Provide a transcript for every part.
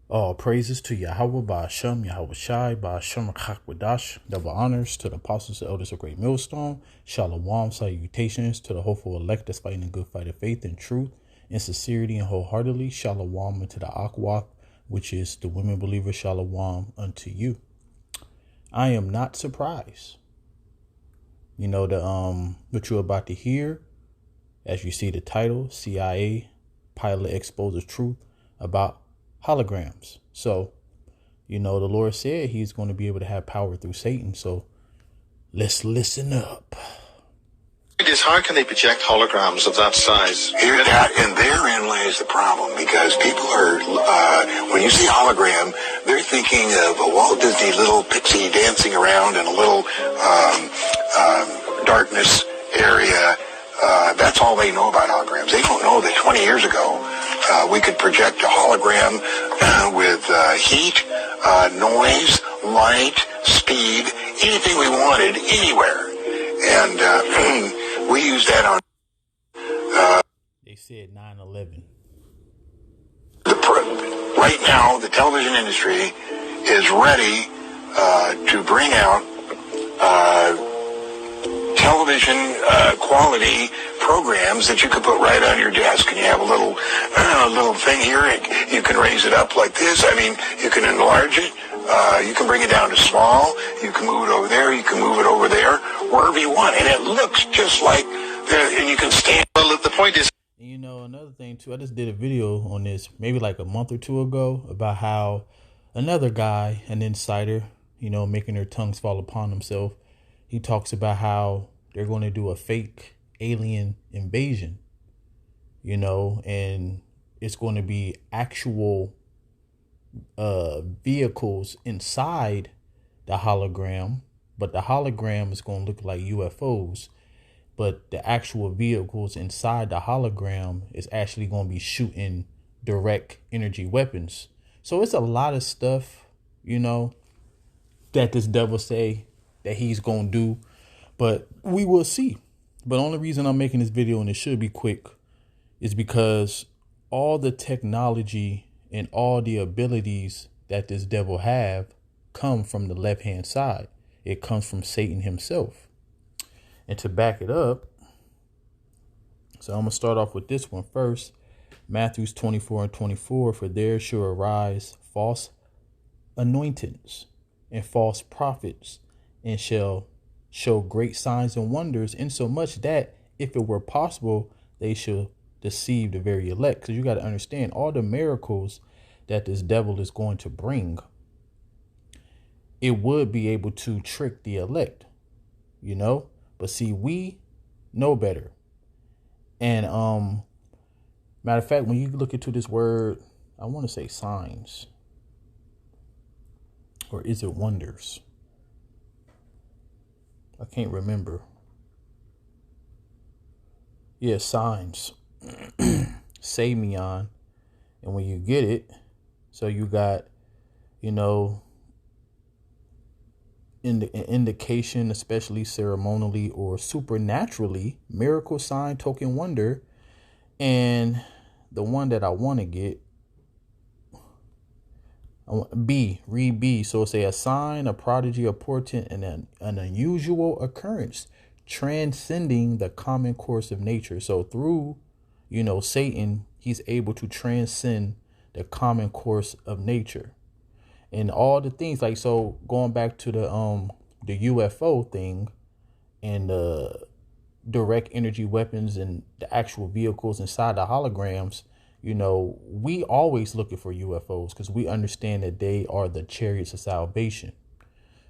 All praises to Yahweh Ba'Shem, Yahweh Shai, Ba'Shem ChakWadash, double honors to the apostles and elders of Great Millstone, Shalom, salutations to the hopeful elect that's fighting a good fight of faith and truth, in sincerity and wholeheartedly, Shalom unto the Akwath, which is the women believers, Shalom unto you. I am not surprised. You know, what you're about to hear, as you see the title, CIA pilot exposes truth about holograms. So, you know, the Lord said he's going to be able to have power through Satan. So let's listen up. How can they project holograms of that size? And therein lies the problem, because people are, when you see hologram, they're thinking of a Walt Disney little pixie dancing around in a little darkness area. That's all they know about holograms. They don't know that 20 years ago, we could project a hologram with heat, noise, light, speed, anything we wanted, anywhere. And we use that on... They said 9/11. Right now, the television industry is ready to bring out television quality programs that you could put right on your desk, and you have a little thing here. You can raise it up like this. I mean, you can enlarge it. You can bring it down to small. You can move it over there. You can move it over there, wherever you want, and it looks just like and you can stand. Well, the point is, you know, another thing too, I just did a video on this maybe like a month or two ago about how another guy, an insider, you know, making their tongues fall upon himself. He talks about how they're going to do a fake alien invasion, you know, and it's going to be actual vehicles inside the hologram, but the hologram is going to look like UFOs, but the actual vehicles inside the hologram is actually going to be shooting direct energy weapons. So it's a lot of stuff, you know, that this devil say that he's going to do, but we will see. But the only reason I'm making this video, and it should be quick, is because all the technology and all the abilities that this devil have come from the left-hand side. It comes from Satan himself. And to back it up, so I'm going to start off with this one first. Matthew 24:24, for there shall arise false anointings and false prophets, and shall show great signs and wonders, insomuch that if it were possible, they shall deceive the very elect. Because you got to understand, all the miracles that this devil is going to bring, it would be able to trick the elect, you know. But see, we know better. And matter of fact, when you look into this word, I want to say signs, or is it wonders? I can't remember. Yeah, signs. Samion. And when you get it, so you got, you know, indication, especially ceremonially or supernaturally, miracle, sign, token, wonder. And the one that I want to get, read B. So say a sign, a prodigy, a portent, and an unusual occurrence transcending the common course of nature. So through, you know, Satan, he's able to transcend the common course of nature. And all the things, like, so going back to the UFO thing and the direct energy weapons and the actual vehicles inside the holograms, you know, we always looking for UFOs because we understand that they are the chariots of salvation.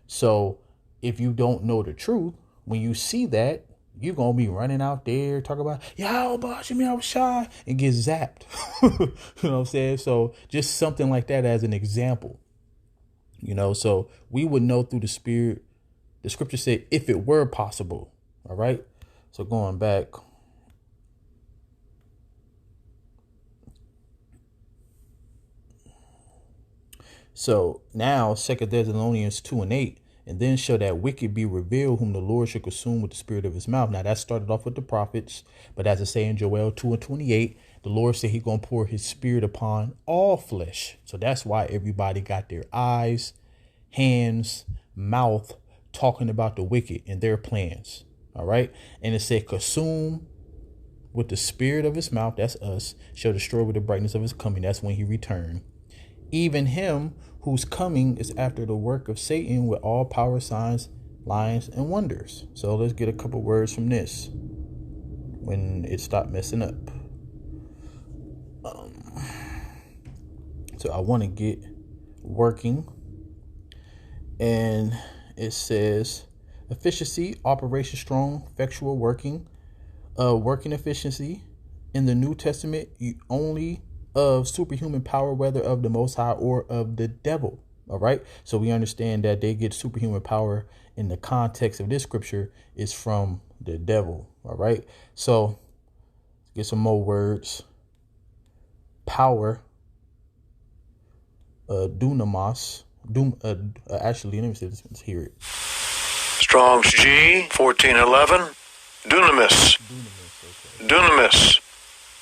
So if you don't know the truth, when you see that, you're going to be running out there, talk about, yo, boss, I was shy, and get zapped. You know what I'm saying? So just something like that as an example. You know, so we would know through the spirit. The scripture said, if it were possible. All right. So going back. So now 2 Thessalonians 2:8, and then shall that wicked be revealed, whom the Lord shall consume with the spirit of his mouth. Now that started off with the prophets, but as I say in Joel 2:28, The Lord said he gonna pour his spirit upon all flesh. So that's why everybody got their eyes, hands, mouth talking about the wicked and their plans. All right. And it said consume with the spirit of his mouth. That's us. Shall destroy with the brightness of his coming. That's when he returned. Even him whose coming is after the work of Satan with all power, signs, lying, and wonders. So let's get a couple words from this when it stopped messing up. So I want to get working, and it says efficiency, operation strong, effectual working, working efficiency in the New Testament only of superhuman power, whether of the Most High or of the devil. All right. So we understand that they get superhuman power in the context of this scripture is from the devil. All right. So get some more words. Power. Dunamis. Actually, let me see this. Let's hear it. Strong's G 1411. Dunamis. Okay. Dunamis.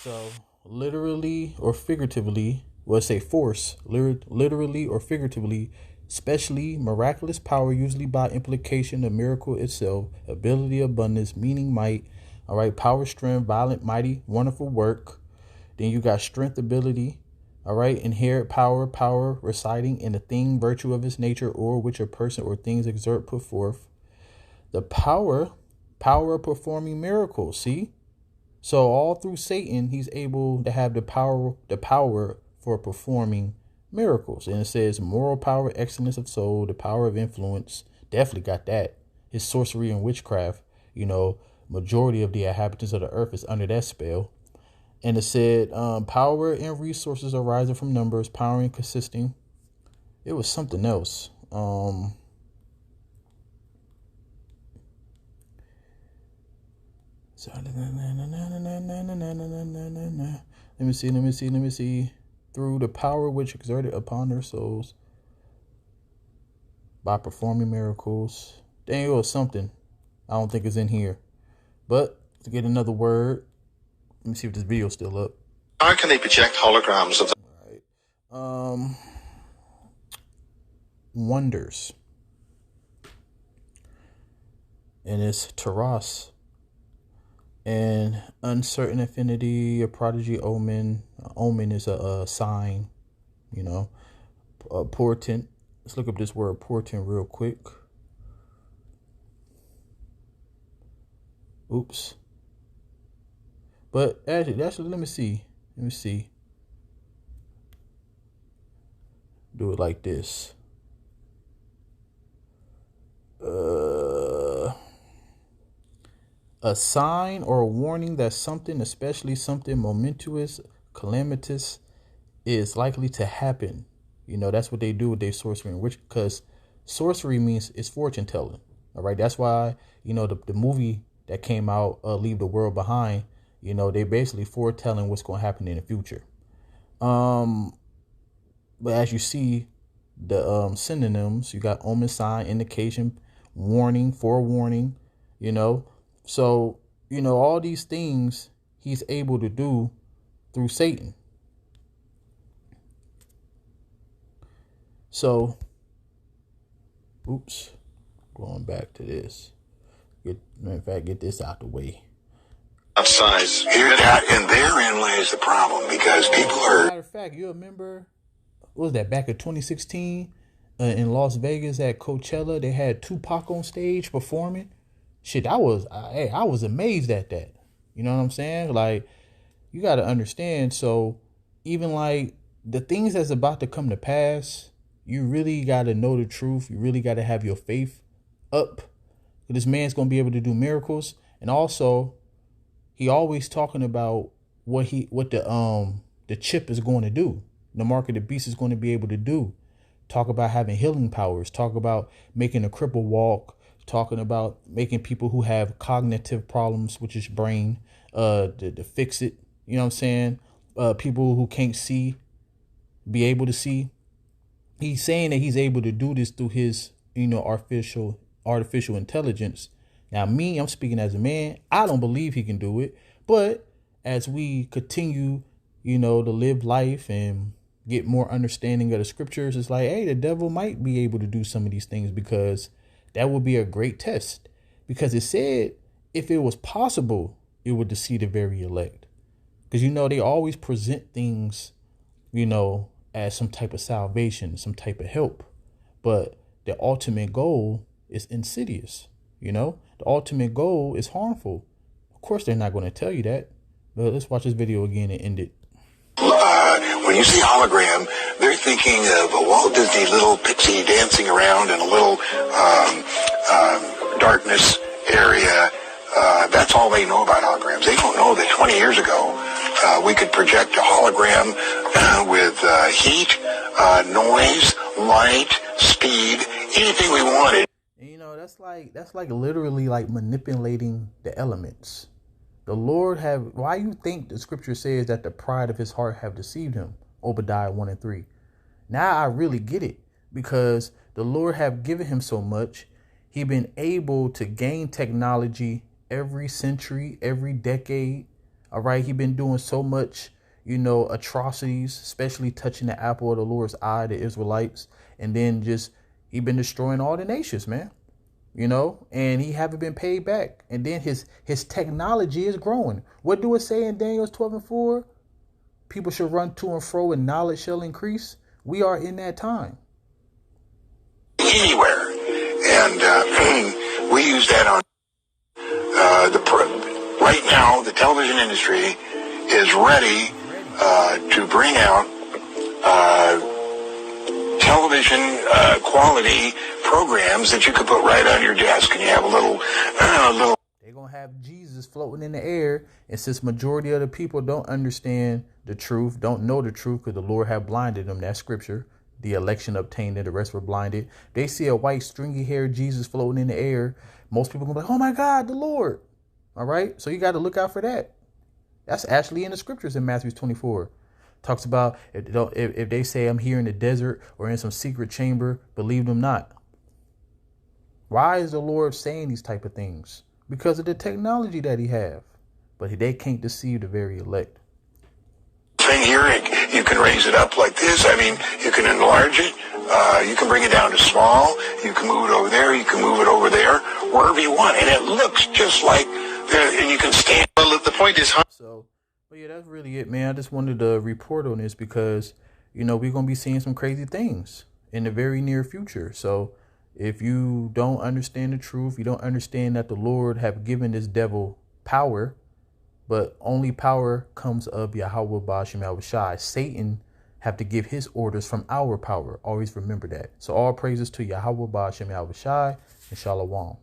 So literally or figuratively, let's say force, literally or figuratively, especially miraculous power, usually by implication, the miracle itself, ability, abundance, meaning might. All right. Power, strength, violent, mighty, wonderful work. Then you got strength, ability. All right. Inherent power, power residing in a thing, virtue of its nature, or which a person or things exert, put forth. The power of performing miracles. See? So all through Satan, he's able to have the power for performing miracles. And it says moral power, excellence of soul, the power of influence. Definitely got that. His sorcery and witchcraft, majority of the inhabitants of the earth is under that spell. And it said power and resources arising from numbers, power and consisting. It was something else. Let me see. Through the power which exerted upon their souls by performing miracles. Dang, it was something. I don't think it's in here. But to get another word, let me see if this video is still up. How can they project holograms of All right. Wonders. And it's Taras. And uncertain affinity, a prodigy, omen. Omen is a sign, portent. Let's look up this word portent real quick. Oops. But actually, let me see. Do it like this. A sign or a warning that something, especially something momentous, calamitous, is likely to happen. That's what they do with their sorcery, because sorcery means it's fortune telling. All right. That's why, the movie that came out, Leave the World Behind, they basically foretelling what's going to happen in the future. But as you see, the synonyms, you got omen, sign, indication, warning, forewarning, So, all these things he's able to do through Satan. So, going back to this. Get this out the way. size? And therein lies the problem, because people are... Matter of fact, you remember, what was that, back in 2016 in Las Vegas at Coachella, they had Tupac on stage performing. Shit, I was amazed at that. You know what I'm saying? Like, you got to understand. So even like the things that's about to come to pass, you really got to know the truth. You really got to have your faith up. This man's going to be able to do miracles. And also, he always talking about what the chip is going to do. The mark of the beast is going to be able to do. Talk about having healing powers. Talk about making a cripple walk. Talking about making people who have cognitive problems, which is brain, to fix it. You know what I'm saying? People who can't see, be able to see. He's saying that he's able to do this through his, artificial intelligence. Now, I'm speaking as a man. I don't believe he can do it. But as we continue, to live life and get more understanding of the scriptures, it's like, hey, the devil might be able to do some of these things, because that would be a great test. Because it said if it was possible, it would deceive the very elect. Because, they always present things, as some type of salvation, some type of help. But the ultimate goal is insidious. The ultimate goal is harmful. Of course, they're not going to tell you that. But let's watch this video again and end it. When you see hologram, they're thinking of a Walt Disney little pixie dancing around in a little darkness area. That's all they know about holograms. They don't know that 20 years ago, we could project a hologram with heat, noise, light, speed, anything we wanted. That's like literally like manipulating the elements. The Lord why you think the scripture says that the pride of his heart have deceived him? Obadiah 1:3. Now I really get it, because the Lord have given him so much. He been able to gain technology every century, every decade. All right. He been doing so much, atrocities, especially touching the apple of the Lord's eye, the Israelites. And then he been destroying all the nations, man. And he haven't been paid back. And then his technology is growing. What do it say in Daniel 12:4? People should run to and fro and knowledge shall increase. We are in that time. Anywhere. And we use that on right now. The television industry is ready to bring out television quality programs that you could put right on your desk, and you have a little. They're going to have Jesus floating in the air. And since majority of the people don't understand the truth, don't know the truth, because the Lord have blinded them, that scripture, the election obtained and the rest were blinded. They see a white stringy haired Jesus floating in the air. Most people going to be like, oh my God, the Lord. All right. So you got to look out for that. That's actually in the scriptures in Matthew 24. Talks about if they say I'm here in the desert or in some secret chamber, believe them not. Why is the Lord saying these type of things? Because of the technology that he have. But they can't deceive the very elect. Thing here, you can raise it up like this. I mean, you can enlarge it. You can bring it down to small. You can move it over there. You can move it over there, wherever you want. And it looks just like there, and you can stand. Well, the point is... But yeah, that's really it, man. I just wanted to report on this because, we're going to be seeing some crazy things in the very near future. So if you don't understand the truth, you don't understand that the Lord have given this devil power, but only power comes of Yahweh Ba'ashem Yahushai. Satan have to give his orders from our power. Always remember that. So all praises to Yahweh Ba'ashem Yahushai and Shalom.